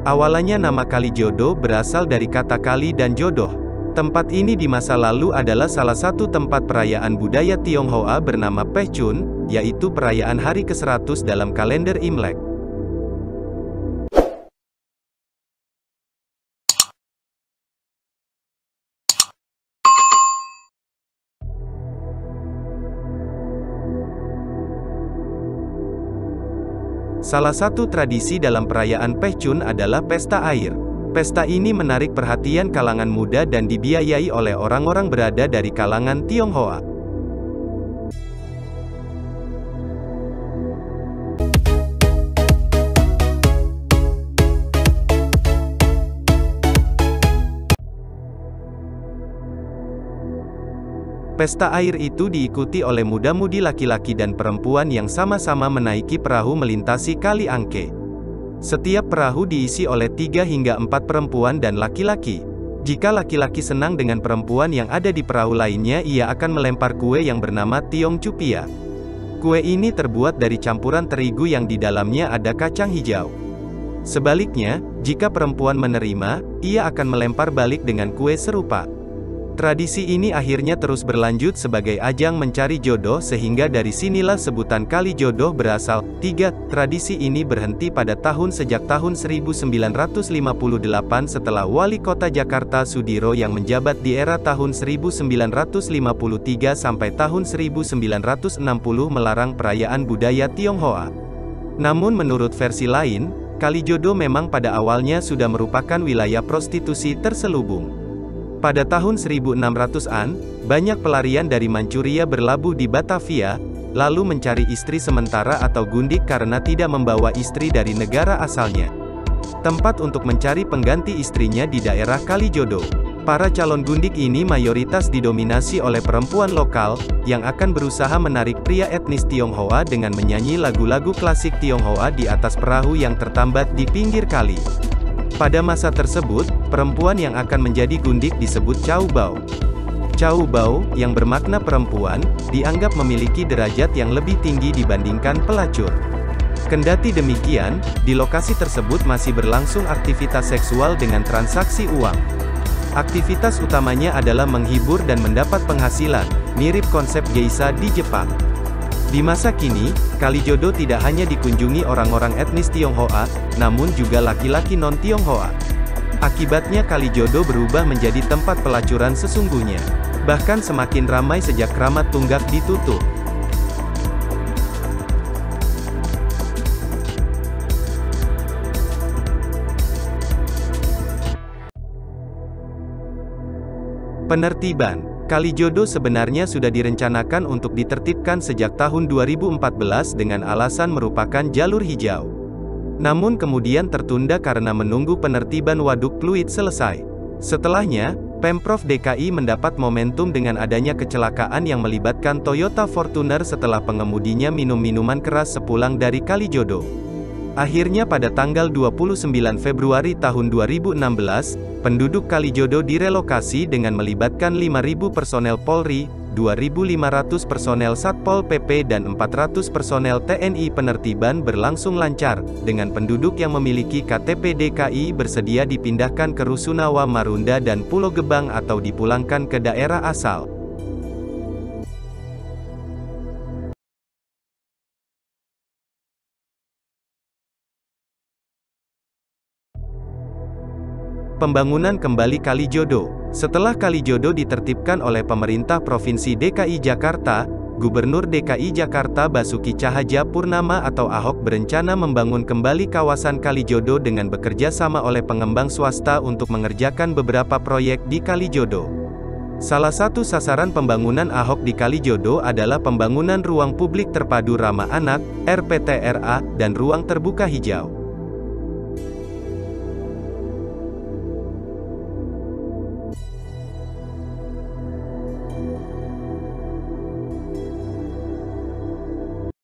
Awalnya nama Kalijodo berasal dari kata kali dan jodoh. Tempat ini di masa lalu adalah salah satu tempat perayaan budaya Tionghoa bernama Pechun, yaitu perayaan hari ke-100 dalam kalender Imlek. Salah satu tradisi dalam perayaan Pechun adalah pesta air. Pesta ini menarik perhatian kalangan muda dan dibiayai oleh orang-orang berada dari kalangan Tionghoa. Pesta air itu diikuti oleh muda-mudi laki-laki dan perempuan yang sama-sama menaiki perahu melintasi Kali Angke. Setiap perahu diisi oleh 3 hingga 4 perempuan dan laki-laki. Jika laki-laki senang dengan perempuan yang ada di perahu lainnya, ia akan melempar kue yang bernama Tiong Chupia. Kue ini terbuat dari campuran terigu yang di dalamnya ada kacang hijau. Sebaliknya, jika perempuan menerima, ia akan melempar balik dengan kue serupa. Tradisi ini akhirnya terus berlanjut sebagai ajang mencari jodoh sehingga dari sinilah sebutan Kali Jodoh berasal. 3. Tradisi ini berhenti pada sejak tahun 1958 setelah Wali Kota Jakarta Sudiro yang menjabat di era tahun 1953 sampai tahun 1960 melarang perayaan budaya Tionghoa. Namun menurut versi lain, Kalijodo memang pada awalnya sudah merupakan wilayah prostitusi terselubung. Pada tahun 1600-an, banyak pelarian dari Manchuria berlabuh di Batavia, lalu mencari istri sementara atau gundik karena tidak membawa istri dari negara asalnya. Tempat untuk mencari pengganti istrinya di daerah Kalijodo. Para calon gundik ini mayoritas didominasi oleh perempuan lokal, yang akan berusaha menarik pria etnis Tionghoa dengan menyanyi lagu-lagu klasik Tionghoa di atas perahu yang tertambat di pinggir kali. Pada masa tersebut, perempuan yang akan menjadi gundik disebut Chow Bao. Chow Bao, yang bermakna perempuan, dianggap memiliki derajat yang lebih tinggi dibandingkan pelacur. Kendati demikian, di lokasi tersebut masih berlangsung aktivitas seksual dengan transaksi uang. Aktivitas utamanya adalah menghibur dan mendapat penghasilan, mirip konsep geisha di Jepang. Di masa kini, Kalijodo tidak hanya dikunjungi orang-orang etnis Tionghoa, namun juga laki-laki non-Tionghoa. Akibatnya Kalijodo berubah menjadi tempat pelacuran sesungguhnya. Bahkan semakin ramai sejak Kramat Tunggak ditutup. Penertiban Kalijodo sebenarnya sudah direncanakan untuk ditertibkan sejak tahun 2014 dengan alasan merupakan jalur hijau. Namun kemudian tertunda karena menunggu penertiban Waduk Pluit selesai. Setelahnya, Pemprov DKI mendapat momentum dengan adanya kecelakaan yang melibatkan Toyota Fortuner setelah pengemudinya minum minuman keras sepulang dari Kalijodo. Akhirnya pada tanggal 29 Februari tahun 2016, penduduk Kalijodo direlokasi dengan melibatkan 5.000 personel Polri, 2.500 personel Satpol PP dan 400 personel TNI. Penertiban berlangsung lancar, dengan penduduk yang memiliki KTP DKI bersedia dipindahkan ke Rusunawa Marunda dan Pulau Gebang atau dipulangkan ke daerah asal. Pembangunan kembali Kalijodo. Setelah Kalijodo ditertibkan oleh pemerintah Provinsi DKI Jakarta, Gubernur DKI Jakarta Basuki Cahayapurnama atau Ahok berencana membangun kembali kawasan Kalijodo dengan bekerja sama oleh pengembang swasta untuk mengerjakan beberapa proyek di Kalijodo. Salah satu sasaran pembangunan Ahok di Kalijodo adalah pembangunan ruang publik terpadu ramah anak, RPTRA, dan ruang terbuka hijau.